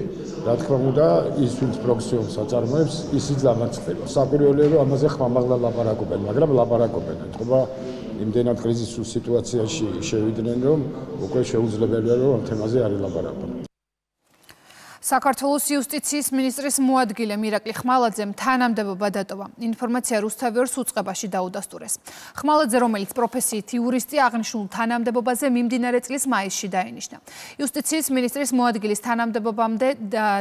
რა თქმა უნდა, ის ვინც პროქსი ომს აწარმოებს, ისიც დამარცხდება. საკვირველია, რომ ამაზე ხმამაღლა ლაპარაკობენ, მაგრამ ლაპარაკობენ. ეთქობა იმდენად კრიზისულ სიტუაციაში შევიდნენ, რომ უკვე შეუძლებელია, რომ ამ თემაზე არ ელაპარაკონ. საქართველოს იუსტიციის მინისტრის მოადგილე მირაკლი ხმალაძემ თანამდებობა დატოვა. ინფორმაცია რუსთავიორს უწყებაში დაუდასტურეს. ხმალაძე, რომელიც პროფესიით იურისტი, აღნიშნულ თანამდებობაზე მიმდინარე წლის მაისში დაინიშნა. იუსტიციის მინისტრის მოადგილის თანამდებობამდე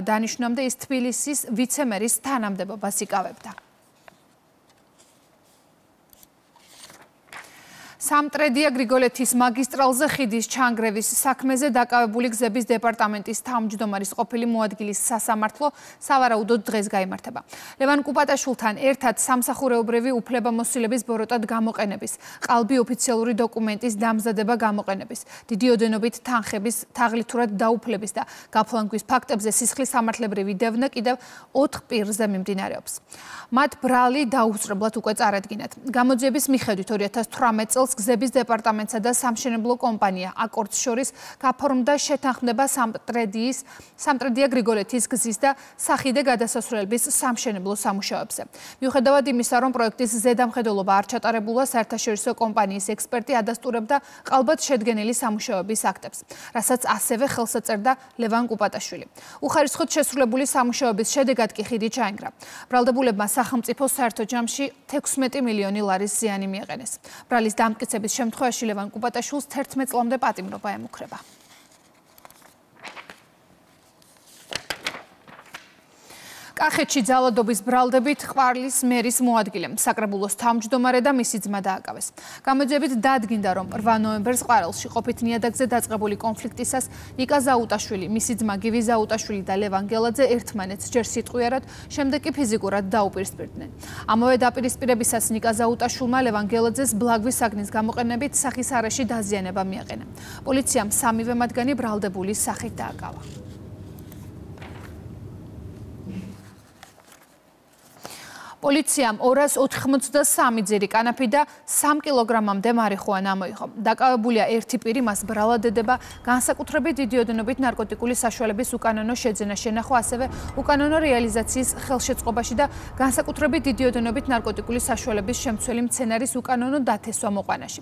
დანიშნამდე ის თბილისის ვიცემერის თანამდებობას იკავებდა. სამტრედია გრიგოლეთის მაგისტრალზე ხიდის ჩანგრევის საქმეზე დაკავებული გზების დეპარტამენტის თავმჯდომარის ყოფილი მოადგილის სასამართლო სავარაუდოდ დღეს გაიმართება. ლევან კუპატაშვილთან ერთად სამსახურეობრივი უფლებამოსილების ბოროტად გამოყენების, ყალბი ოფიციალური დოკუმენტის დამზადება გამოყენების, დიდი ოდენობით თანხების თაღლითურად დაუფლების და გაფლანგვის ფაქტებზე სისხლის სამართლებრივი დევნა კიდევ 4 პირზე მიმდინარეობს. მათ ბრალი დაუსწრებლად უკვე წარადგინათ. გამოძიების მიხედვით 2018 წელს გზების დეპარტამენტსა და სამშენებლო კომპანია აკორდს შორის გაფორმდა შეთანხმება სამტრედია გრიგოლეთის გზის და სახიდე გადასასვლელების სამშენებლო სამუშაოებზე. მიუხედავად იმისა, რომ პროექტის ზედამხედველობა არ ჩატარებულა, საერთაშორისო კომპანიის ექსპერტი ადასტურებდა ყალბად შედგენილი სამუშაოების აქტებს, რასაც ასევე ხელს ეწერდა ლევან კუპატაშვილი. უხარისხოდ შესრულებული სამუშაოების შედეგად კი ხიდი ჩაენგრა. ბრალდებულებმა სახელმწიფო საერთო ჯამში 16 მილიონი ლარის ზიანი მიაყენეს. ბრალის დამტკიცების შემთხვევაში ლევან კუპატაშვილს 11 წლამდე პატიმრობა ემუქრება. კახეთში ძალადობის ბრალდებით ყვარლის მერის მოადგილემ საკრებულოს თავმჯდომარე და მისი ძმა დააკავეს. გამოძიებით დადგინდა, რომ 8 ნოემბერს ყვარელში ყოფით ნიადაგზე დაწყებული კონფლიქტისას ნიკა ზაუტაშვილი, მისი ძმა გივი ზაუტაშვილი და ლევან გელაძე ერთმანეთს ჯერ სიტყვიერად, შემდეგ კი ფიზიკურად დაუპირისპირდნენ. ამავე დაპირისპირებისას ნიკა ზაუტაშვილმა ლევან გელაძეს ბლაგვის საგნის გამოყენებით სახის არეში დაზიანება მიაყენა. პოლიციამ სამივე მათგანი ბრალდებულის სახით დააკავა. პოლიციამ 283 ძირი კანაფი და 3 კილოგრამამდე მარიხუანა მოიღო. დაკავებულია ერთი პირი, მას ბრალად ედება განსაკუთრებით დიდი ოდენობით ნარკოტიკული საშუალების უკანონო შეძენა შენახვა, ასევე უკანონო რეალიზაციის ხელშეწყობაში და განსაკუთრებით დიდი ოდენობით ნარკოტიკული საშუალების შემცველი მცენარის უკანონო დათესვა მოყვანაში.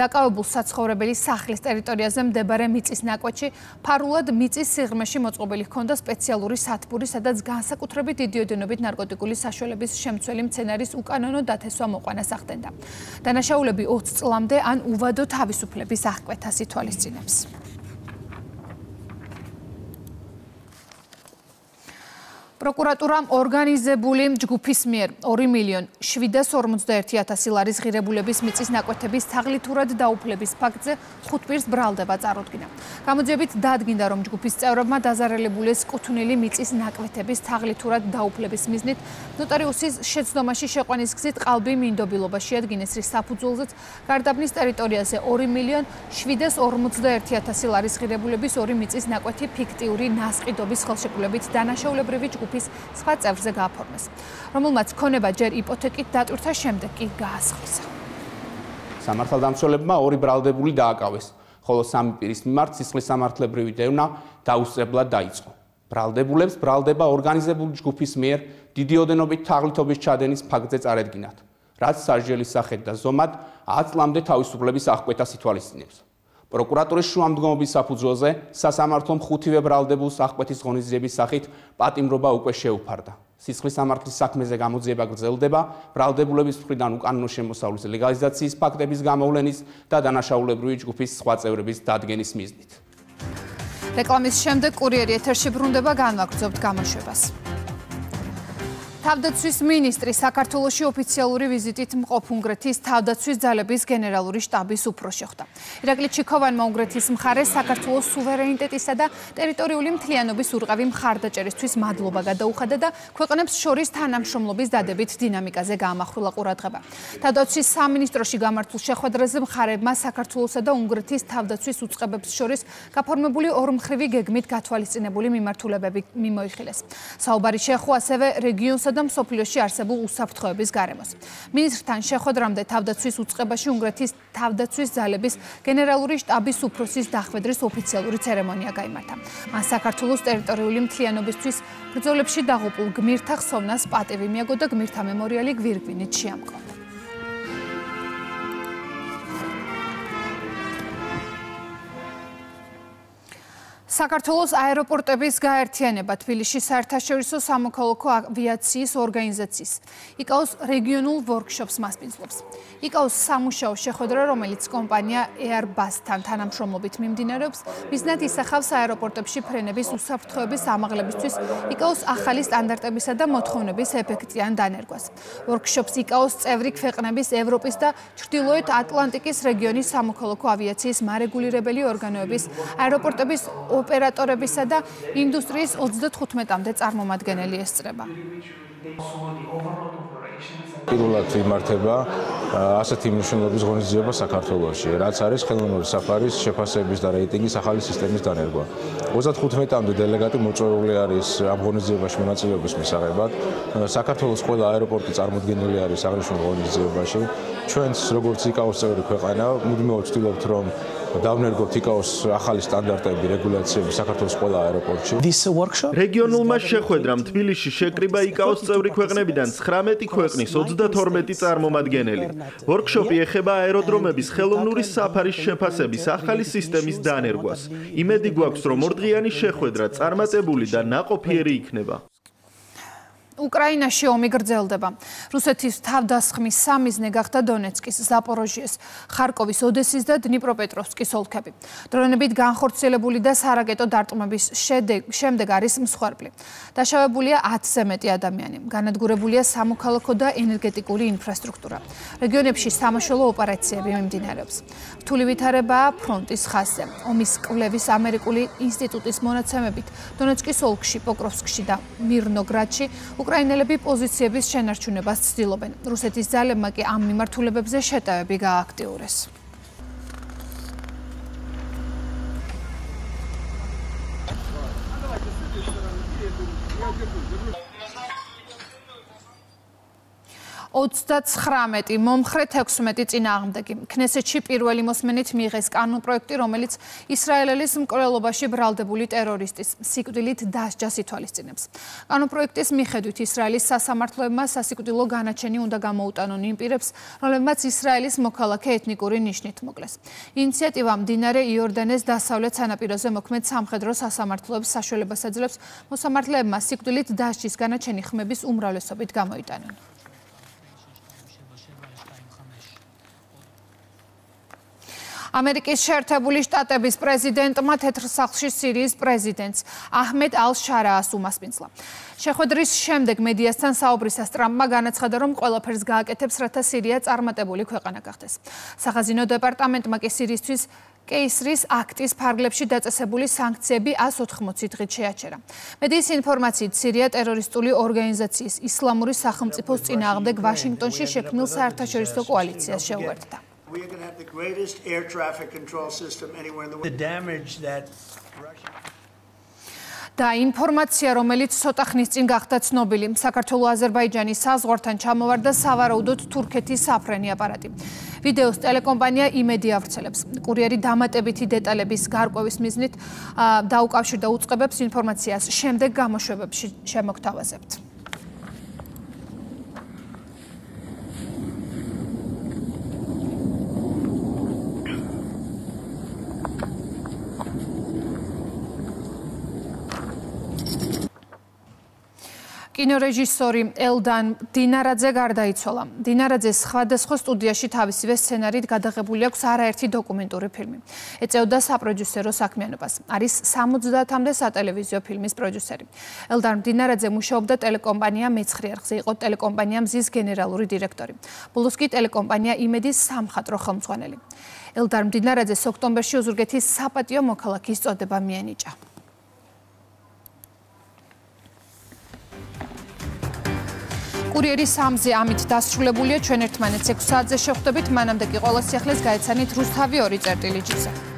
დაკავებულ საცხოვრებელი სახლის ტერიტორიაზე მდებარე მიწის ნაკვეთში ფარულად მიწის სიღრმეში მოწყობილი ჰქონდა სპეციალური სათბური, სადაც განსაკუთრებით დიდი ოდენობით ნარკოტიკული საშუალების შემცველი მცენარის უკანონო დათესვა მოყვანას ახდენდა. დანაშაულები 20 წლამდე ან უვადო თავისუფლების აღკვეთას ითვალისწინებს. პროკურატურამ ორგანიზებული ჯგუფის მიერ 2.751.000 ლარის ღირებულების მიწის ნაკვეთების თაღლითურად დაუფლების ფაქტზე 5 პირს ბრალდება წარუდგინა. გამოძიებით დადგინდა, რომ ჯგუფის წევრებმა დაზარალებულის კუთვნილი მიწის ნაკვეთების თაღლითურად დაუფლების მიზნით ნოტარიუსის შეცდომაში შეყვანის გზით ყალბი მინდობილობა შეადგინეს, რის საფუძველზეც გარდაბნის ტერიტორიაზე 2.751.000 ლარის ღირებულების 2 მიწის ნაკვეთი ფიქტიური ნასყიდობის ხელშეკრულებით დანაშაულებრივი ჯგუფის სხვა წევრზე გააფორმეს, რომელმაც ქონება ჯერ იპოთეკით დატვირთა, შემდეგ კი გაასხვისა. სამართალდამცველებმა 2 ბრალდებული დააკავეს, ხოლო 3 პირის მიმართ სისხლის სამართლებრივი დევნა დაუსწრებლად დაიწყო. ბრალდებულებს ბრალდება ორგანიზებული ჯგუფის მიერ დიდი ოდენობით თაღლითობის ჩადენის ფაქტზე წარედგინათ, რაც სასჯელის სახით და ზომად 10 წლამდე თავისუფლების აღკვეთას ითვალისწინებს. პროკურატურის შუამდგომობის საფუძველზე სასამართლომ 5-ვე ბრალდებულს აღკვეთის ღონისძიების სახით პატიმრობა უკვე შეუფარდა. სისხლის სამართლის საქმეზე გამოძიება გრძელდება ბრალდებულების მხრიდან უკანონო შემოსავლის ლეგალიზაციის ფაქტების გამოვლენის და დანაშაულებრივი ჯგუფის სხვა წევრების დადგენის მიზნით. რეკლამის შემდეგ კურიერი ეთერში ბრუნდება, განვაგრძობთ გამოშვებას. თავდაცვის მინისტრი საქართველოში ოფიციალური ვიზიტით მყოფ უნგრეთის თავდაცვის ძალების გენერალური შტაბის უფროსი ხვდა. ირაკლი ჩიქოვანმა უნგრეთის მხარეს საქართველოს სუვერენიტეტისა და ტერიტორიული მთლიანობის ურყევი მხარდაჭერისთვის მადლობა გადაუხადა და ქვეყნებს შორის თანამშრომლობის დადებით დინამიკაზე გაამახვილა ყურადღება. თავდაცვის სამინისტროში გამართულ შეხვედრაზე მხარებმა საქართველოსა და უნგრეთის თავდაცვის უწყებებს შორის გაფორმებული ორმხრივი გეგმით გათვალისწინებული მიმართულებები მიმოიხილეს. საუბარი შეეხო ასევე რეგიონსა და მსოფლიოში არსებულ უსაფრთხოების გარემოს. მინისტრთან შეხვედრამდე თავდაცვის უწყებაში უნგრეთის თავდაცვის ძალების გენერალური შტაბის უფროსის დახვედრის ოფიციალური ცერემონია გაიმართა. მან საქართველოს ტერიტორიული მთლიანობისთვის ბრძოლებში დაღუპულ გმირთა ხსოვნას პატივი მიაგო და გმირთა მემორიალი გვირგვინით შეამკო. საქართველოს აეროპორტების გაერთიანება თბილისში საერთაშორისო სამოქალაქო ავიაციის ორგანიზაციის იკაოს რეგიონულ ვორქშოპს მასპინძლობს. იკაოს სამუშაო შეხვედრა, რომელიც კომპანია Airbus-თან თანამშრომლობით მიმდინარეობს, მიზნად ისახავს აეროპორტებში ფრენების უსაფრთხოების ამაღლებისთვის იკაოს ახალი სტანდარტებისა და მოთხოვნების ეფექტიან დანერგვას. ვორქშოპს იკაოს წევრი ქვეყნების ევროპის და ჩრდილოეთ ატლანტიკის რეგიონის სამოქალაქო ავიაციის მარეგულირებელი ორგანოების აეროპორტების ოპერატორებისა და ინდუსტრიის 35-მდე წარმომადგენელი ესწრება. პირველად იმართება ასეთი მნიშვნელობის ღონისძიება საქართველოში, რაც არის ხელოვნური საფარის შეფასების და რეიტინგის ახალი სისტემის დანერგვა. 35-მდე დელეგატი მოწვეული არის ამ ღონისძიებაში მონაწილეობის მისაღებად. საქართველოს ყველა აეროპორტი წარმოდგენილი არის აღნიშნულ ღონისძიებაში. ჩვენც როგორც იკაოს წევრი ქვეყანა, მუდმივად ვცდილობთ, რომ დავნერგოთ იკაოს ახალი სტანდარტები, რეგულაციები საქართველოს ყველა აეროპორტში. რეგიონულმა შეხვედრამ თბილისში შეკრიბა იკაოს წევრი ქვეყნებიდან 19 ქვეყნის 32 წარმომადგენელი. ვორქშოპი ეხება აეროდრომების ხელოვნური საფარის შეფასების ახალი სისტემის დანერგვას. იმედი გვაქვს, რომ ორდღიანი შეხვედრა წარმატებული და ნაყოფიერი იქნება. უკრაინაში ომი გრძელდება. რუსეთის თავდასხმის სამიზნე გახდა დონეცკის, ზაპოროჟიეს, ხარკოვის, ოდესის და დნიპროპეტროვსკის ოლქები. დრონებით განხორციელებული და სარაკეტო დარტყმების შემდეგ არის მსხვერპლი. დაშავებულია 10-ზე მეტი ადამიანი. განადგურებულია სამოქალაქო და ენერგეტიკული ინფრასტრუქტურა. რეგიონებში სამაშველო ოპერაციები მიმდინარეობს. რთული ვითარებაა ფრონტის ხაზზე. ომის კვლევის ამერიკული ინსტიტუტის მონაცემებით, დონეცკის ოლქში, პოკროვსკში და მირნოგრადში უკრაინელები პოზიციების შენარჩუნებას ცდილობენ. რუსეთის ძალებმა კი ამ მიმართულებებზე შეტევები გააქტიურეს. $39 მომხრე 16 წინააღმდეგი. ქნესეთში პირველი მოსმენით მიიღეს კანონპროექტი, რომელიც ისრაელის მკვლელობაში ბრალდებული ტერორისტის სიკვდილით დასჯას ითვალისწინებს. კანონპროექტის მიხედვით ისრაელის სასამართლოებმა სასიკვდილო განაჩენი უნდა გამოუტანონ იმ პირებს, რომლებმაც ისრაელის მოქალაქე ეთნიკური ნიშნით მოკლეს. ინიციატივა მდინარე იორდანეს დასავლეთ სანაპიროზე მოქმედ სამხედრო სასამართლოებს საშუალებას აძლევს მოსამართლეებმა სიკვდილით დასჯის განაჩენი ხმების უმრავლესობით გამოიტანონ. ამერიკის შეერთებული შტატების პრეზიდენტმა თეთრ სახლში სირიის პრეზიდენტს აჰმედ ალ-შარაას უმასპინძლა. შეხვედრის შემდეგ მედიასთან საუბრისას ტრამპმა განაცხადა, რომ ყველაფერს გააკეთებს, რათა სირია წარმატებული ქვეყანა გახდეს. სახაზინო დეპარტამენტმა კი სირიისთვის კეისრის აქტის ფარგლებში დაწესებული სანქციები 180 დღით შეაჩერა. მედიის ინფორმაციით, სირია ტერორისტული ორგანიზაციის ისლამური სახელმწიფოს წინააღმდეგ ვაშინგტონში შექმნილ საერთაშორისო კოალიციას შეუერთდა. We are going to have the greatest air traffic control system anywhere in the world. The damage that და ინფორმაცია, რომელიც ცოტა ხნის წინ გახდა ცნობილი, საქართველო-აზერბაიჯანის საზღვართან ჩამოვარდა სავარაუდოდ თურქეთის საფრენი აპარატი. ვიდეოს ტელეკომპანია იმედი ავრცელებს. კურიერი დამატებითი დეტალების გარკვევის მიზნით დაუკავშირდა უწყებებს ინფორმაციას შემდეგ გამოშვებებში შემოგთავაზებთ. კინორეჟისორი ელდან დინარაძე გარდაიცვალა. დინარაძეს სხვადასხვა სტუდიაში თავისივე სცენარით გადაღებული აქვს არაერთი დოკუმენტური ფილმი. ეწეოდა საპროდიუსერო საქმიანობას. არის 70-მდე სატელევიზიო ფილმის პროდიუსერი. ელდან დინარაძე მუშაობდა ტელეკომპანია მეცხრე არხზე, იყო ტელეკომპანია მზის გენერალური დირექტორი. ბოლოს კი ტელეკომპანია იმედის სამხატვრო ხელმძღვანელი. ელდან დინარაძეს ოქტომბერში ოზურგეთის საპატიო მოქალაქის წოდება მიენიჭა. კურიერი 3-ზე ამით დასრულებულია. ჩვენ ერთმანეთს 6 საათზე შევხვდებით. მანამდე კი ყველა სიახლეს გაეცანით რუსთავი 2.ჭ.